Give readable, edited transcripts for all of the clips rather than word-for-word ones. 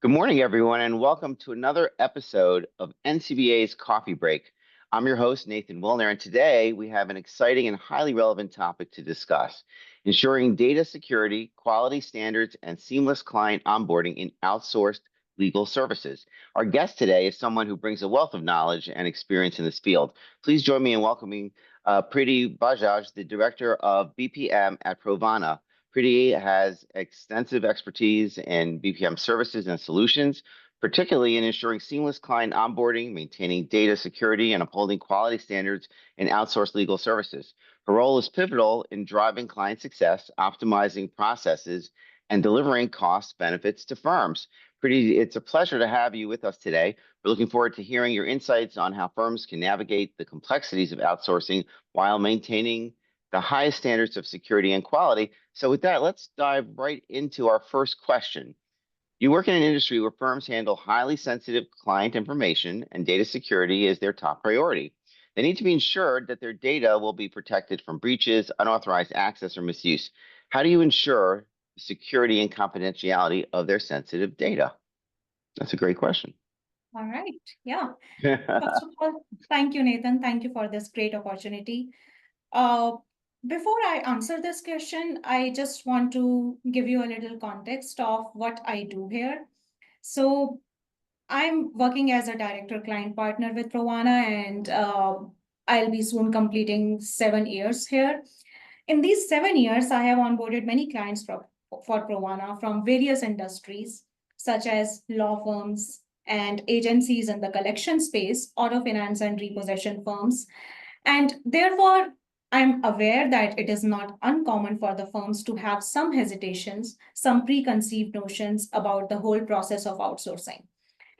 Good morning, everyone, and welcome to another episode of NCBA's Coffee Break. I'm your host, Nathan Wilner, and today we have an exciting and highly relevant topic to discuss: ensuring data security, quality standards, and seamless client onboarding in outsourced legal services. Our guest today is someone who brings a wealth of knowledge and experience in this field. Please join me in welcoming Preeti Bajaj, the Director of BPM at Provana. Preeti has extensive expertise in BPM services and solutions, particularly in ensuring seamless client onboarding, maintaining data security, and upholding quality standards in outsourced legal services. Her role is pivotal in driving client success, optimizing processes, and delivering cost benefits to firms. Preeti, it's a pleasure to have you with us today. We're looking forward to hearing your insights on how firms can navigate the complexities of outsourcing while maintaining the highest standards of security and quality. So, with that, let's dive right into our first question. You work in an industry where firms handle highly sensitive client information, and data security is their top priority. They need to be ensured that their data will be protected from breaches, unauthorized access, or misuse. How do you ensure the security and confidentiality of their sensitive data? That's a great question. All right. Yeah. First of all, thank you, Nathan. Thank you for this great opportunity. Uh, Before I answer this question, I just want to give you a little context of what I do here. So, I'm working as a director client partner with Provana, and I'll be soon completing 7 years here. In these 7 years, I have onboarded many clients for Provana from various industries, such as law firms and agencies in the collection space, auto finance and repossession firms. And therefore, I'm aware that it is not uncommon for the firms to have some hesitations, some preconceived notions about the whole process of outsourcing.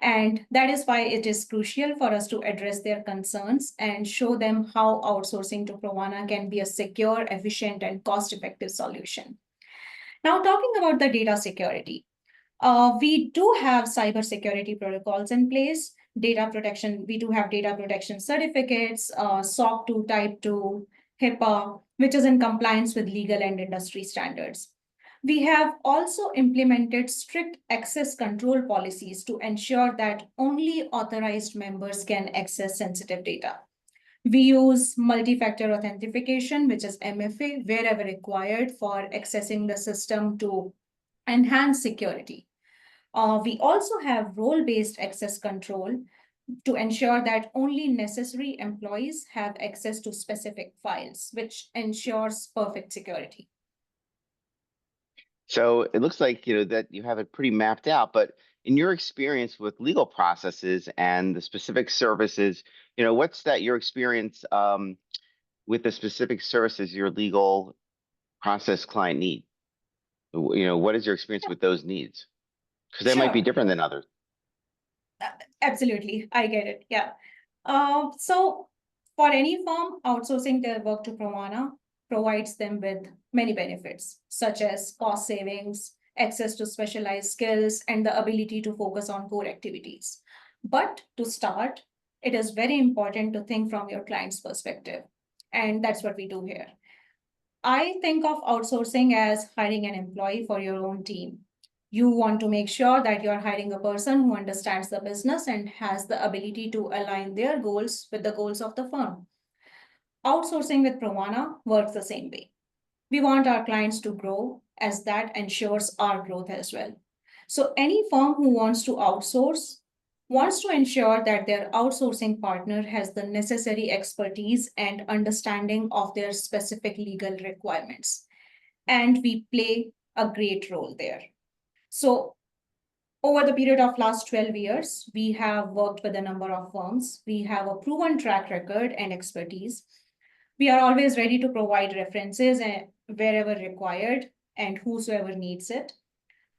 And that is why it is crucial for us to address their concerns and show them how outsourcing to Provana can be a secure, efficient, and cost effective solution. Now, talking about the data security, we do have cybersecurity protocols in place. Data protection, we do have data protection certificates, SOC 2, Type 2, HIPAA, which is in compliance with legal and industry standards. We have also implemented strict access control policies to ensure that only authorized members can access sensitive data. We use multi-factor authentication, which is MFA, wherever required for accessing the system to enhance security. We also have role-based access control to ensure that only necessary employees have access to specific files, which ensures perfect security. So it looks like that you have it pretty mapped out, but in your experience with legal processes and the specific services, what's that your experience with the specific services your legal process client need? What is your experience with those needs? Because they might be Sure. different than others. Uh, Absolutely, I get it. Yeah. So for any firm, outsourcing their work to Provana provides them with many benefits, such as cost savings, access to specialized skills, and the ability to focus on core activities. But to start, it is very important to think from your client's perspective. And that's what we do here. I think of outsourcing as hiring an employee for your own team. You want to make sure that you're hiring a person who understands the business and has the ability to align their goals with the goals of the firm. Outsourcing with Provana works the same way. We want our clients to grow, as that ensures our growth as well. So, any firm who wants to outsource wants to ensure that their outsourcing partner has the necessary expertise and understanding of their specific legal requirements. And we play a great role there. So, over the period of last 12 years, we have worked with a number of firms. We have a proven track record and expertise. We are always ready to provide references wherever required and whosoever needs it.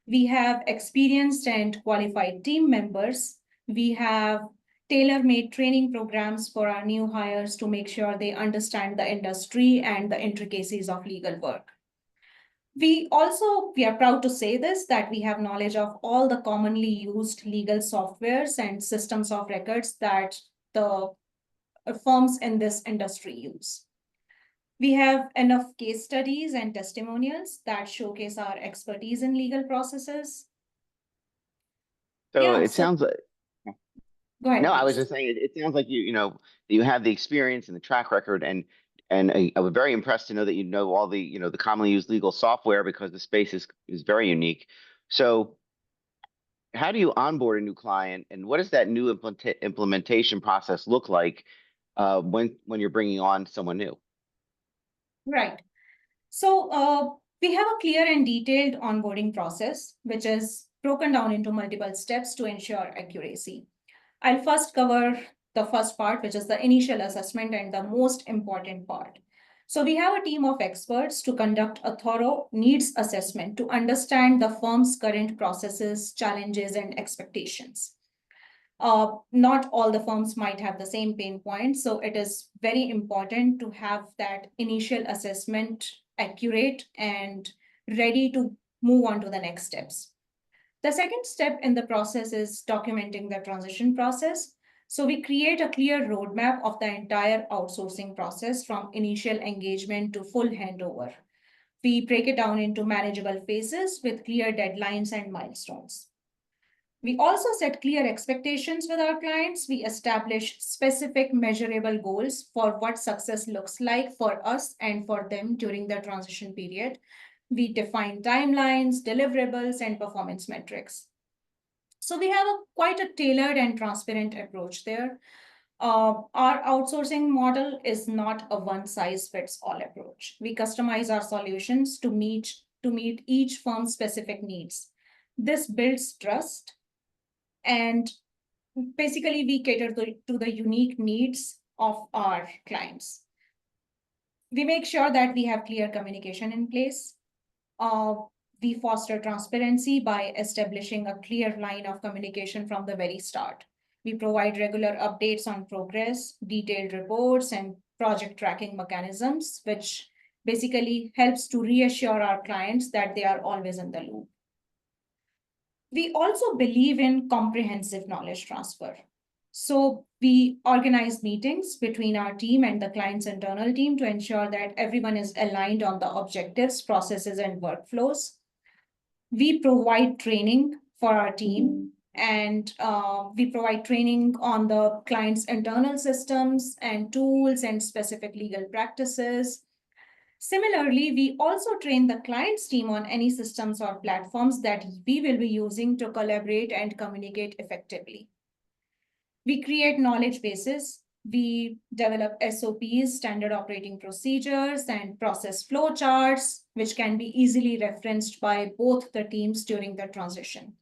We have experienced and qualified team members. We have tailor-made training programs for our new hires to make sure they understand the industry and the intricacies of legal work. We are proud to say this, that we have knowledge of all the commonly used legal softwares and systems of records that the firms in this industry use. We have enough case studies and testimonials that showcase our expertise in legal processes. So Yeah, it so sounds like, go ahead, no, I was please. just saying it sounds like you have the experience and the track record, and I was very impressed to know that you know all the the commonly used legal software because the space is very unique. So how do you onboard a new client, and what does that new implementation process look like when you're bringing on someone new? Right. So we have a clear and detailed onboarding process, which is broken down into multiple steps to ensure accuracy. I'll first cover the first part, which is the initial assessment and the most important part. So, we have a team of experts to conduct a thorough needs assessment to understand the firm's current processes, challenges, and expectations. Not all the firms might have the same pain points, so it is very important to have that initial assessment accurate and ready to move on to the next steps. The second step in the process is documenting the transition process. So we create a clear roadmap of the entire outsourcing process from initial engagement to full handover. We break it down into manageable phases with clear deadlines and milestones. We also set clear expectations with our clients. We establish specific measurable goals for what success looks like for us and for them during the transition period. We define timelines, deliverables, and performance metrics. So we have quite a tailored and transparent approach there. Our outsourcing model is not a one size fits all approach. We customize our solutions to meet each firm's specific needs. This builds trust, and basically we cater to the unique needs of our clients. We make sure that we have clear communication in place. Uh, we foster transparency by establishing a clear line of communication from the very start. We provide regular updates on progress, detailed reports, and project tracking mechanisms, which basically helps to reassure our clients that they are always in the loop. We also believe in comprehensive knowledge transfer. So we organize meetings between our team and the client's internal team to ensure that everyone is aligned on the objectives, processes, and workflows. We provide training for our team, and we provide training on the client's internal systems and tools and specific legal practices. Similarly, we also train the client's team on any systems or platforms that we will be using to collaborate and communicate effectively. We create knowledge bases. We develop SOPs, standard operating procedures, and process flow charts, which can be easily referenced by both the teams during the transition.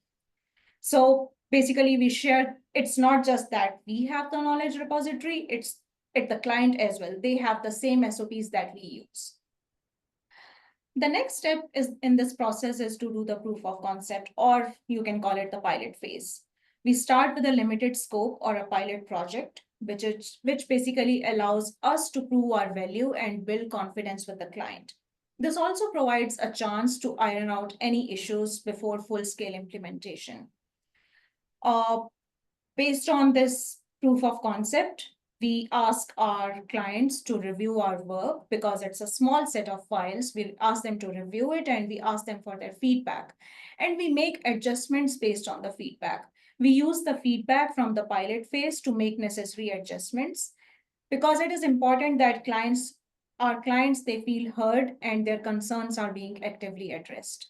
So basically, we share, it's not just that we have the knowledge repository, it's at the client as well. They have the same SOPs that we use. The next step is in this process is to do the proof of concept, or you can call it the pilot phase. We start with a limited scope or a pilot project, which basically allows us to prove our value and build confidence with the client. This also provides a chance to iron out any issues before full-scale implementation. Uh, Based on this proof of concept, we ask our clients to review our work because it's a small set of files. We ask them to review it and we ask them for their feedback. And we make adjustments based on the feedback. We use the feedback from the pilot phase to make necessary adjustments because it is important that our clients, they feel heard and their concerns are being actively addressed.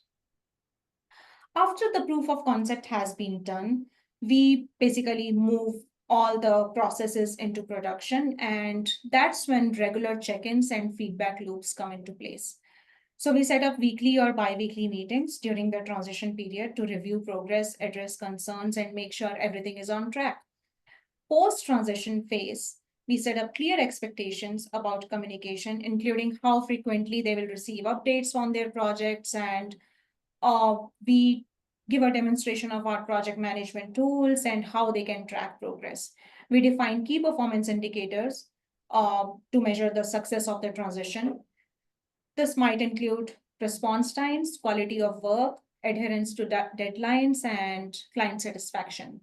After the proof of concept has been done, we basically move all the processes into production, and that's when regular check-ins and feedback loops come into place. So we set up weekly or bi-weekly meetings during the transition period to review progress, address concerns, and make sure everything is on track. Post-transition phase, we set up clear expectations about communication, including how frequently they will receive updates on their projects, and we give a demonstration of our project management tools and how they can track progress. We define key performance indicators to measure the success of the transition. This might include response times, quality of work, adherence to deadlines, and client satisfaction.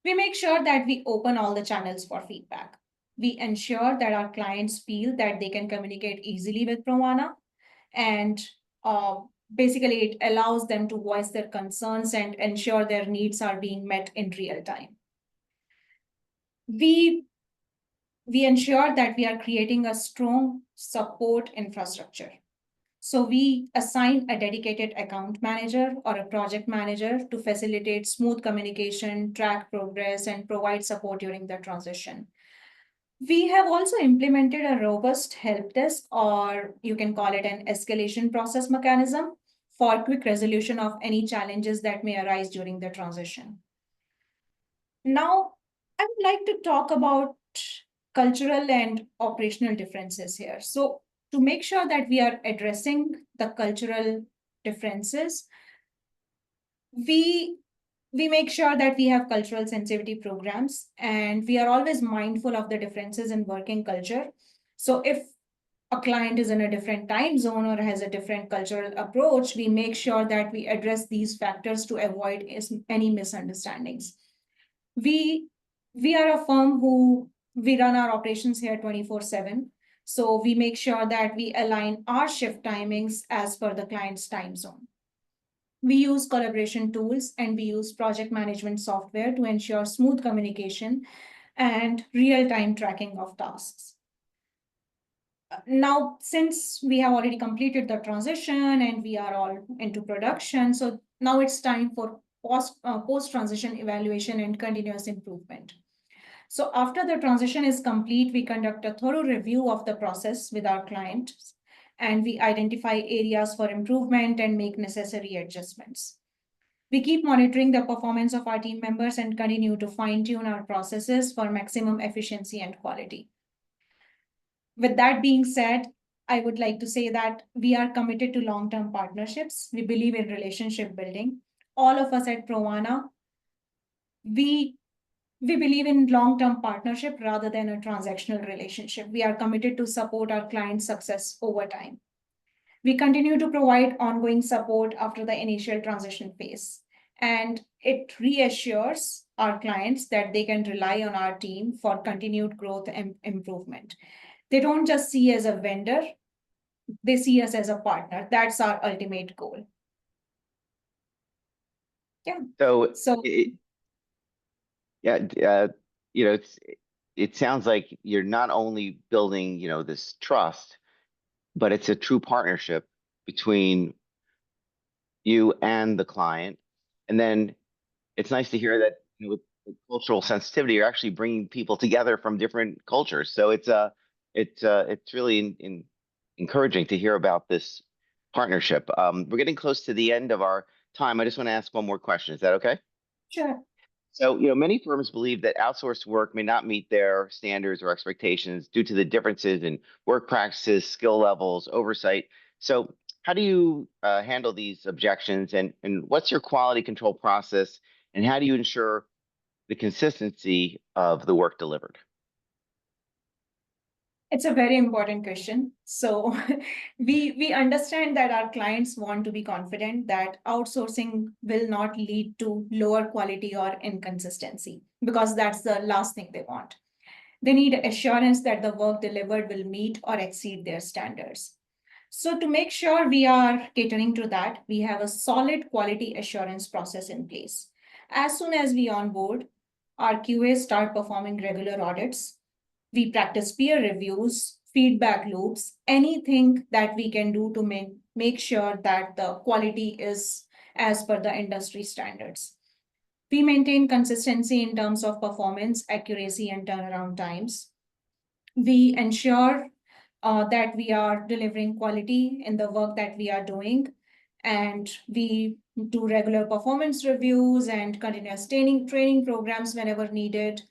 We make sure that we open all the channels for feedback. We ensure that our clients feel that they can communicate easily with Provana, and basically it allows them to voice their concerns and ensure their needs are being met in real time. We ensure that we are creating a strong support infrastructure. So we assign a dedicated account manager or a project manager to facilitate smooth communication, track progress, and provide support during the transition. We have also implemented a robust help desk, or you can call it an escalation process mechanism, for quick resolution of any challenges that may arise during the transition. Now, I would like to talk about cultural and operational differences here. So, to make sure that we are addressing the cultural differences, we make sure that we have cultural sensitivity programs, and we are always mindful of the differences in working culture. So if a client is in a different time zone or has a different cultural approach, we make sure that we address these factors to avoid any misunderstandings. We are a firm who we run our operations here 24/7. So we make sure that we align our shift timings as per the client's time zone. We use collaboration tools and we use project management software to ensure smooth communication and real-time tracking of tasks. Now, since we have already completed the transition and we are all into production, so now it's time for post-transition evaluation and continuous improvement. So after the transition is complete, we conduct a thorough review of the process with our clients, and we identify areas for improvement and make necessary adjustments. We keep monitoring the performance of our team members and continue to fine-tune our processes for maximum efficiency and quality. With that being said, I would like to say that we are committed to long-term partnerships. We believe in relationship building. All of us at Provana, we believe in long-term partnership rather than a transactional relationship. We are committed to support our clients' success over time. We continue to provide ongoing support after the initial transition phase, and it reassures our clients that they can rely on our team for continued growth and improvement. They don't just see us as a vendor, they see us as a partner. That's our ultimate goal. Yeah. So, So yeah, it sounds like you're not only building, this trust, but it's a true partnership between you and the client. And then it's nice to hear that, with cultural sensitivity, you're actually bringing people together from different cultures. So it's really encouraging to hear about this partnership. We're getting close to the end of our time. I just want to ask one more question. Is that okay? sure. So, many firms believe that outsourced work may not meet their standards or expectations due to the differences in work practices, skill levels, oversight. So, how do you handle these objections, and what's your quality control process, and how do you ensure the consistency of the work delivered? It's a very important question. So we understand that our clients want to be confident that outsourcing will not lead to lower quality or inconsistency, because that's the last thing they want. They need assurance that the work delivered will meet or exceed their standards. So to make sure we are catering to that, we have a solid quality assurance process in place. As soon as we onboard, our QAs start performing regular audits. We practice peer reviews, feedback loops, anything that we can do to make sure that the quality is as per the industry standards. We maintain consistency in terms of performance, accuracy, and turnaround times. We ensure that we are delivering quality in the work that we are doing, and we do regular performance reviews and continuous training programs whenever needed.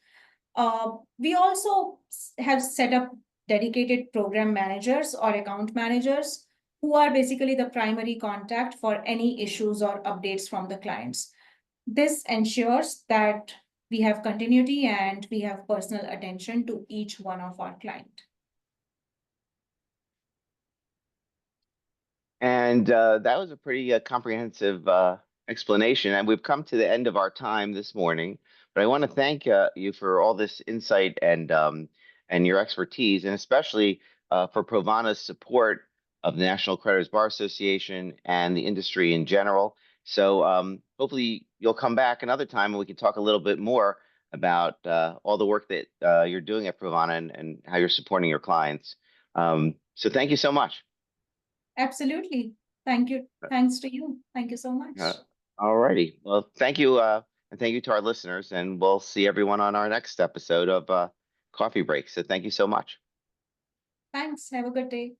We also have set up dedicated program managers or account managers who are basically the primary contact for any issues or updates from the clients. This ensures that we have continuity and we have personal attention to each one of our client. And that was a pretty comprehensive explanation. And we've come to the end of our time this morning. But I want to thank you for all this insight and your expertise, and especially for Provana's support of the National Creditors Bar Association and the industry in general. So hopefully you'll come back another time and we can talk a little bit more about all the work that you're doing at Provana and how you're supporting your clients. So thank you so much. Absolutely. Thank you. Thanks to you. Thank you so Uh, much. all righty. Well, thank you. And thank you to our listeners. And we'll see everyone on our next episode of Coffee Break. So thank you so much. Thanks. Have a good day.